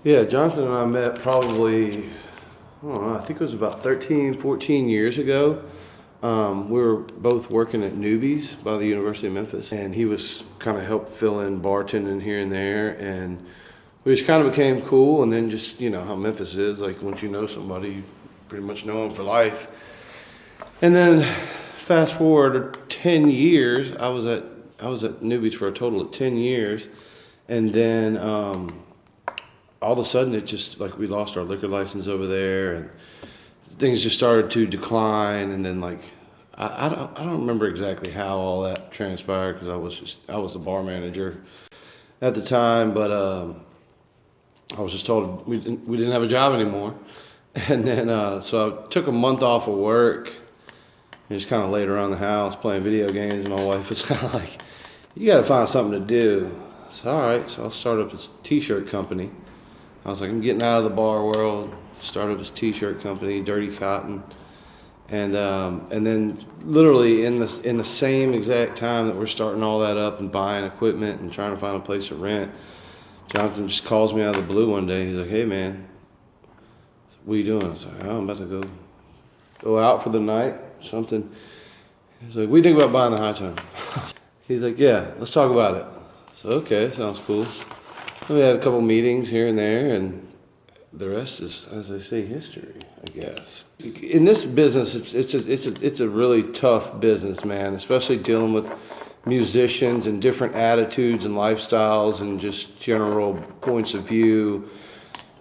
Yeah, Jonathan and I met probably, I don't know, I think it was about 13, 14 years ago. We were both working at Newbies by the University of Memphis, and he was kind of helped fill in bartending here and there, and we just kind of became cool. And then just, you know how Memphis is, like once you know somebody, you pretty much know them for life. And then fast forward 10 years, I was at Newbies for a total of 10 years, and then all of a sudden it just, like, we lost our liquor license over there, and things just started to decline. And then, like, I don't remember exactly how all that transpired, because I was the bar manager at the time. But I was just told we didn't have a job anymore. And then so I took a month off of work and just kind of laid around the house playing video games. And my wife was kind of like, "You got to find something to do." So all right, so I'll start up this t-shirt company. I was like, I'm getting out of the bar world. Started up this t-shirt company, Dirty Cotton. And then literally in the same exact time that we're starting all that up and buying equipment and trying to find a place to rent, Jonathan just calls me out of the blue one day. He's like, "Hey man, what are you doing?" I was like, "Oh, I'm about to go out for the night, something." He's like, "What do you think about buying the High Tone?" He's like, "Yeah, let's talk about it." So okay, sounds cool. We had a couple meetings here and there, and the rest is, as they say, history, I guess. In this business, it's a really tough business, man, especially dealing with musicians and different attitudes and lifestyles and just general points of view.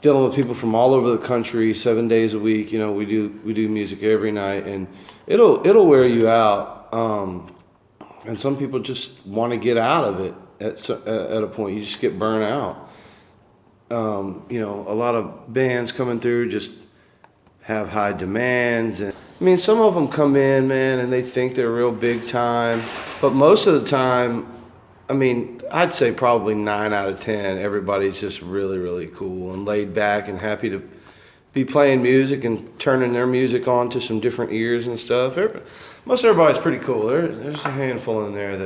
Dealing with people from all over the country, 7 days a week. You know, we do music every night, and it'll wear you out. And some people just want to get out of it at a point. You just get burnt out. You know, a lot of bands coming through just have high demands. And I mean, some of them come in, man, and they think they're real big time. But most of the time, I mean, I'd say probably 9 out of 10, everybody's just really, really cool and laid back and happy to be playing music and turning their music on to some different ears and stuff. Most everybody's pretty cool. There's a handful in there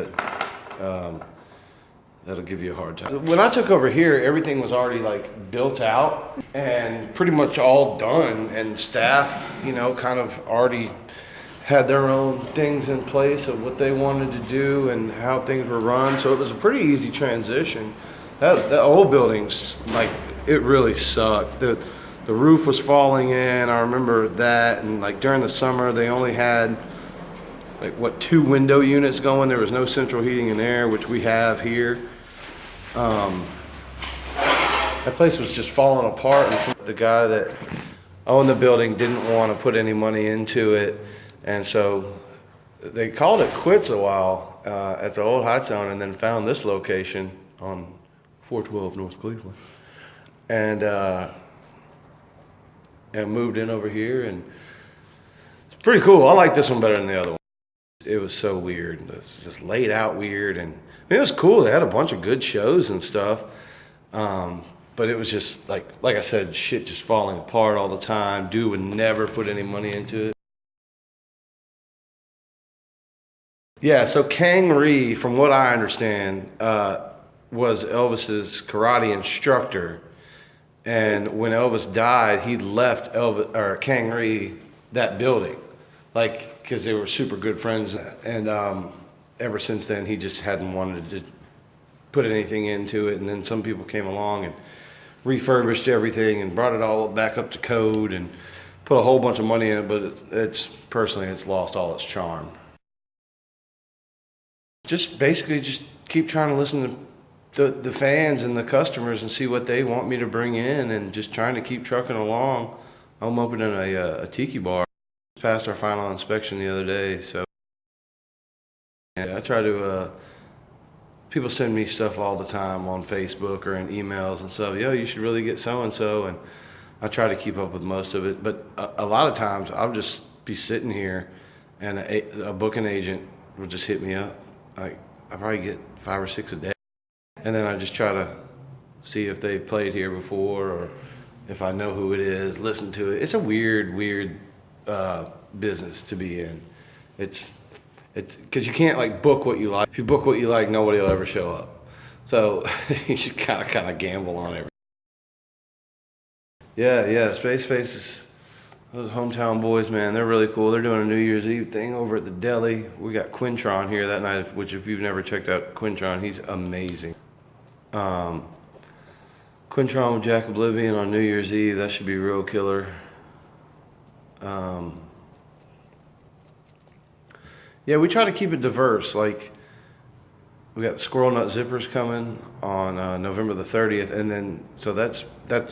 that'll give you a hard time. When I took over here, everything was already like built out and pretty much all done, and staff, you know, kind of already had their own things in place of what they wanted to do and how things were run. So it was a pretty easy transition. That old building's like, it really sucked. The roof was falling in. I remember that. And like during the summer, they only had like 2 window units going. There was no central heating and air, which we have here. That place was just falling apart, and the guy that owned the building didn't want to put any money into it, and so they called it quits a while at the old High Tone, and then found this location on 412 North Cleveland, and moved in over here, and it's pretty cool. I like this one better than the other one. It was so weird. It's just laid out weird, and I mean, it was cool. They had a bunch of good shows and stuff, but it was just like I said, shit just falling apart all the time. Dude would never put any money into it. Yeah, so Kang Ree, from what I understand, was Elvis's karate instructor, and when Elvis died, he left Kang Ree that building. Like, because they were super good friends, and ever since then he just hadn't wanted to put anything into it. And then some people came along and refurbished everything and brought it all back up to code and put a whole bunch of money in it, but it's lost all its charm. Just basically just keep trying to listen to the fans and the customers and see what they want me to bring in, and just trying to keep trucking along. I'm opening a tiki bar. Passed our final inspection the other day, so yeah, I try to, people send me stuff all the time on Facebook or in emails and stuff. Yo, you should really get so-and-so, and I try to keep up with most of it. But a lot of times I'll just be sitting here and a booking agent will just hit me up. Like, I probably get 5 or 6 a day, and then I just try to see if they've played here before, or if I know who it is, listen to it. It's a weird business to be in. It's because you can't like book what you like. If you book what you like, nobody will ever show up. So you should kind of gamble on everything. Yeah. Space Faces. Those hometown boys, man, they're really cool. They're doing a New Year's Eve thing over at the deli. We got Quintron here that night, which if you've never checked out Quintron, he's amazing. Um, Quintron with Jack Oblivion on New Year's Eve, that should be real killer. Um, yeah, we try to keep it diverse. Like, we got Squirrel Nut Zippers coming on November the 30th, and then so that's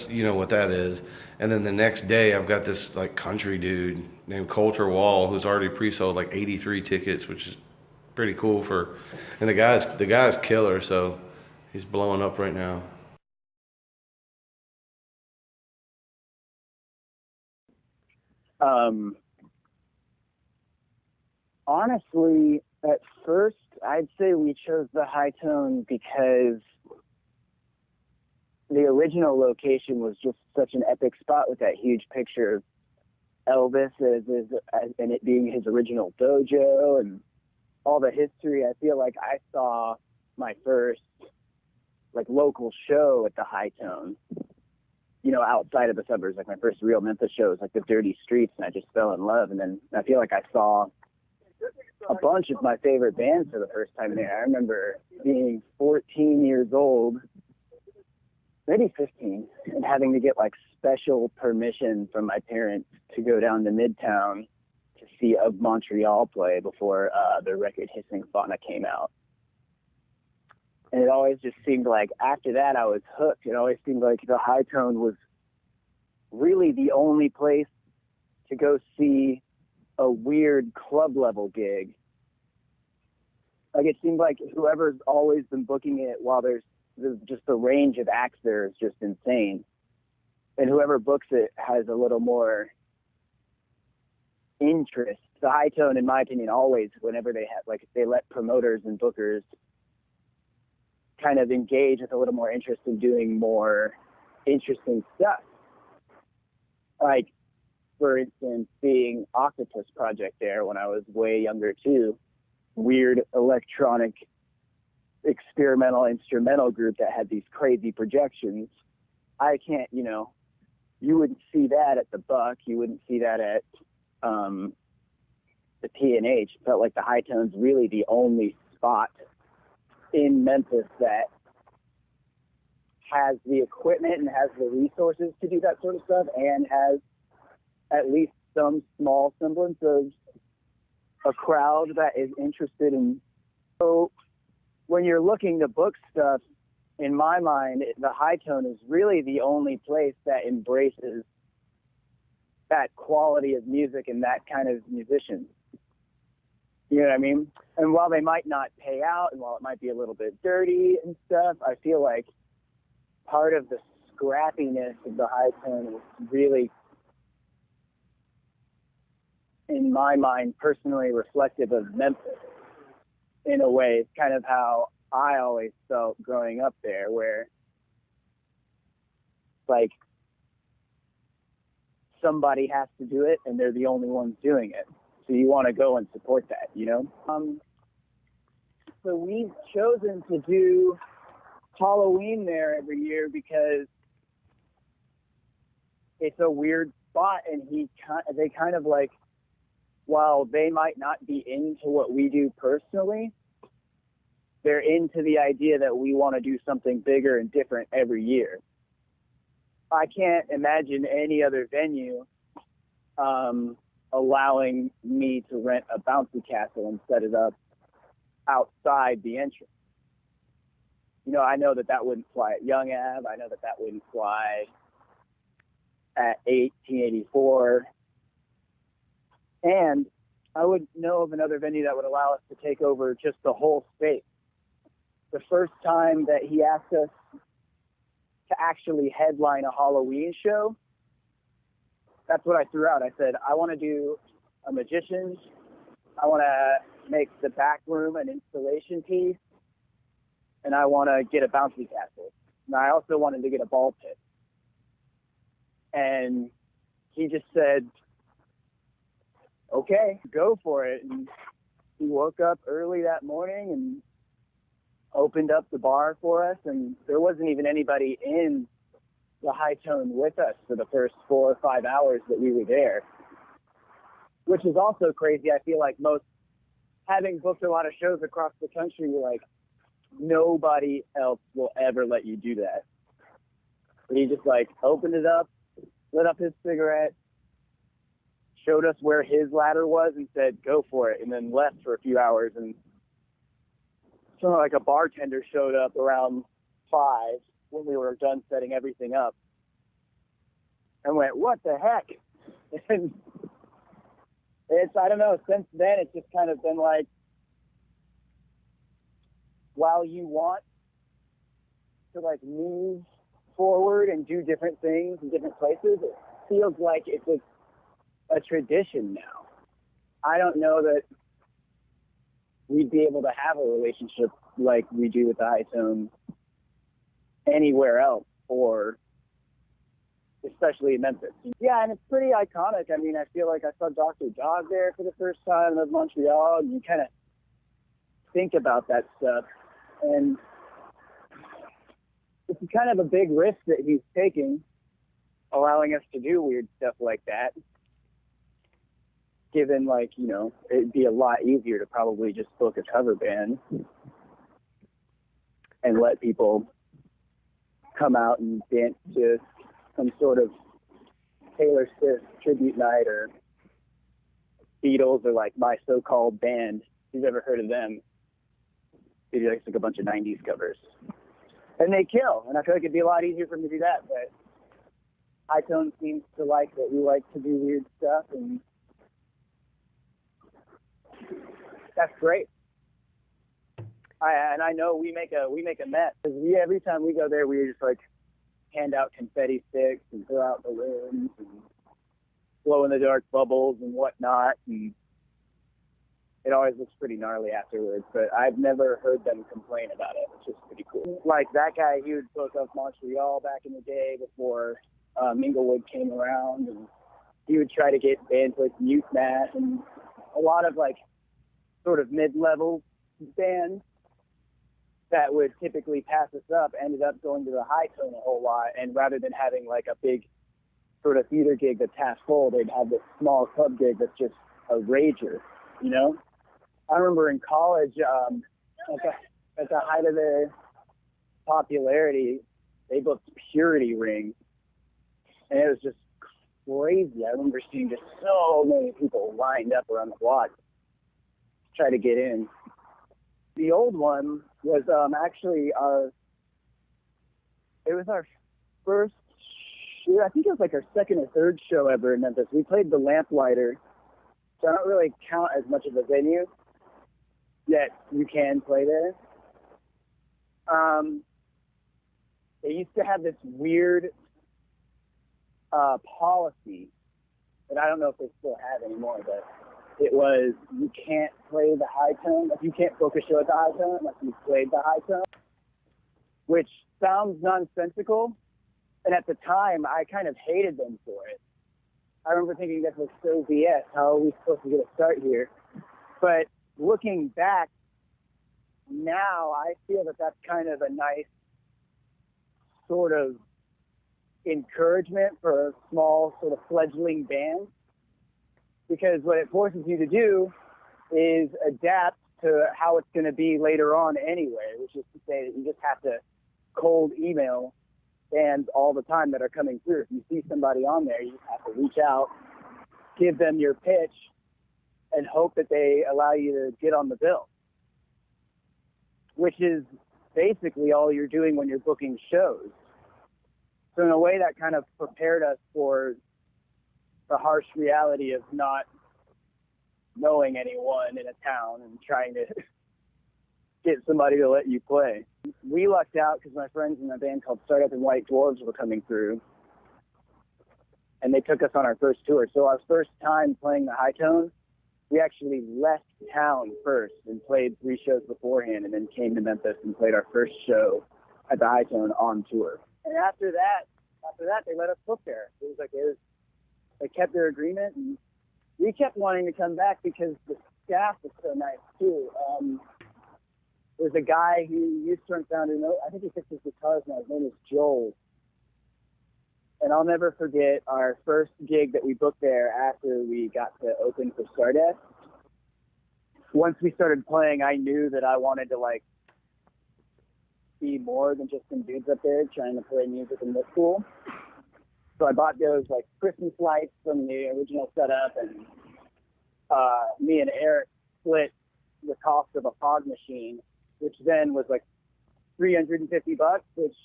you know what that is. And then the next day, I've got this like country dude named Coulter Wall who's already pre-sold like 83 tickets, which is pretty cool for. And the guy's killer, so he's blowing up right now. Um, Honestly, at first, I'd say we chose the High Tone because the original location was just such an epic spot with that huge picture of Elvis and it being his original dojo and all the history. I feel like I saw my first like local show at the High Tone, outside of the suburbs. Like my first real Memphis show was like the Dirty Streets, and I just fell in love. And then I feel like I saw a bunch of my favorite bands for the first time there. I remember being 14 years old, maybe 15, and having to get like special permission from my parents to go down to Midtown to see Of Montreal play before the record Hissing Fauna came out. And it always just seemed like after that I was hooked. It always seemed like the High Tone was really the only place to go see a weird club level gig. Like it seemed like whoever's always been booking it while there's just the range of acts there is just insane. And whoever books it has a little more interest. The High Tone, in my opinion, always, whenever they have, like, they let promoters and bookers kind of engage with a little more interest in doing more interesting stuff. Like, for instance, seeing Octopus Project there when I was way younger too, weird electronic experimental instrumental group that had these crazy projections. I can't, you wouldn't see that at the Buck. You wouldn't see that at the P&H. It felt like the High Tone's really the only spot in Memphis that has the equipment and has the resources to do that sort of stuff and has at least some small semblance of a crowd that is interested in. So when you're looking to book stuff, in my mind, the High Tone is really the only place that embraces that quality of music and that kind of musician. You know what I mean? And while they might not pay out and while it might be a little bit dirty and stuff, I feel like part of the scrappiness of the High Tone is really, in my mind, personally reflective of Memphis in a way. It's kind of how I always felt growing up there, where like somebody has to do it and they're the only ones doing it. So you want to go and support that, So we've chosen to do Halloween there every year because it's a weird spot, and they kind of like, while they might not be into what we do personally, they're into the idea that we want to do something bigger and different every year. I can't imagine any other venue allowing me to rent a bouncy castle and set it up outside the entrance. I know that wouldn't fly at Young Ave. I know that wouldn't fly at 1884. And I would know of another venue that would allow us to take over just the whole space. The first time that he asked us to actually headline a Halloween show, that's what I threw out. I said, I want to do a magician. I want to make the back room an installation piece. And I want to get a bouncy castle. And I also wanted to get a ball pit. And he just said, okay, go for it. And he woke up early that morning and opened up the bar for us. And there wasn't even anybody in the high tone with us for the first 4 or 5 hours that we were there, which is also crazy. I feel like having booked a lot of shows across the country, like nobody else will ever let you do that. But he just like opened it up, lit up his cigarette, showed us where his ladder was and said, go for it, and then left for a few hours. And something like a bartender showed up around 5 when we were done setting everything up and went, what the heck? And I don't know, since then it's just kind of been like, while you want to like move forward and do different things in different places, it feels like it's a tradition now. I don't know that we'd be able to have a relationship like we do with the High Tone anywhere else, or especially in Memphis. Yeah, and it's pretty iconic. I mean, I feel like I saw Dr. Dog there for the first time in Montreal, and you kind of think about that stuff. And it's kind of a big risk that he's taking, allowing us to do weird stuff like that, given, like, you know, it'd be a lot easier to probably just book a cover band and let people come out and dance to some sort of Taylor Swift tribute night or Beatles or like My So-Called Band. If you've ever heard of them, they do like a bunch of 90s covers. And they kill. And I feel like it'd be a lot easier for them to do that. But High Tone seems to like that we like to do weird stuff, and that's great. And I know we make a mess. Every time we go there, we just like hand out confetti sticks and throw out balloons and glow in the dark bubbles and whatnot. And it always looks pretty gnarly afterwards, but I've never heard them complain about it, which is pretty cool. Like that guy, he would book up Montreal back in the day before Inglewood came around, and he would try to get bands like Youth Math and a lot of like sort of mid-level bands that would typically pass us up ended up going to the High Tone a whole lot, and rather than having like a big sort of theater gig that's half full, they'd have this small club gig that's just a rager, you know? I remember in college, at the height of their popularity, they booked Purity Ring, and it was just crazy. I remember seeing just so many people lined up around the block to try to get in. The old one was actually our first, I think it was like our second or third show ever in Memphis. We played the Lamplighter, so I don't really count as much of a venue, yet you can play there. They used to have this weird policy that I don't know if they still have anymore, but it was you can't play the High Tone, like you can't book a show at the High Tone unless you played the High Tone, which sounds nonsensical, and at the time I kind of hated them for it. I remember thinking that was so BS. How are we supposed to get a start here? But looking back now, I feel that that's kind of a nice sort of encouragement for a small sort of fledgling band, because what it forces you to do is adapt to how it's going to be later on anyway, which is to say that you just have to cold email bands all the time that are coming through. If you see somebody on there, you just have to reach out, give them your pitch, and hope that they allow you to get on the bill, which is basically all you're doing when you're booking shows. So in a way, that kind of prepared us for the harsh reality of not knowing anyone in a town and trying to get somebody to let you play. We lucked out because my friends in a band called Startup and White Dwarves were coming through, and they took us on our first tour. So our first time playing the High Tone, we actually left town first and played 3 shows beforehand, and then came to Memphis and played our first show at the High Tone on tour. And after that, they let us book there. It was like they kept their agreement, and we kept wanting to come back because the staff was so nice too. There's a guy who used to run Sound & Oak. I think he fixes guitars now. His name is Joel. And I'll never forget our first gig that we booked there after we got to open for Stardust. Once we started playing, I knew that I wanted to like be more than just some dudes up there trying to play music and look cool. So I bought those like Christmas lights from the original setup, and me and Eric split the cost of a fog machine, which then was like $350, which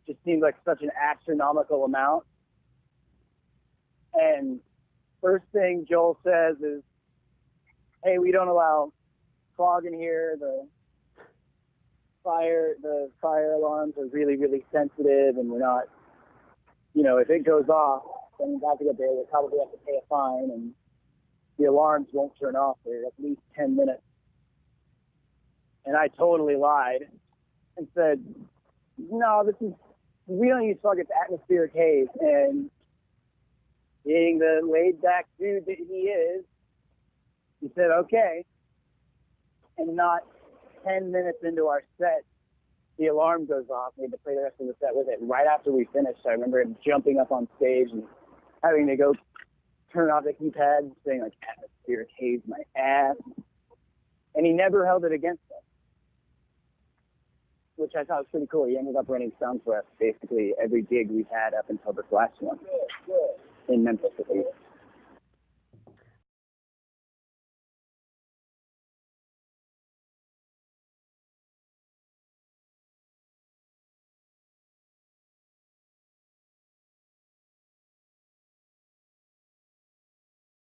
just seemed like such an astronomical amount. And first thing Joel says is, "Hey, we don't allow fog in here. The fire alarms are really, really sensitive, and we're not, if it goes off, then we have to get there. We'll probably have to pay a fine, and the alarms won't turn off for at least 10 minutes. And I totally lied and said, "No, we don't use fog, it's atmospheric haze." And being the laid-back dude that he is, he said, "Okay." And not 10 minutes into our set, the alarm goes off. We had to play the rest of the set with it. Right after we finished, I remember him jumping up on stage and having to go turn off the keypad and saying, like, "Atmospheric haze my ass." And he never held it against us, which I thought was pretty cool. He ended up running sound for us basically every gig we've had up until this last one in Memphis at least.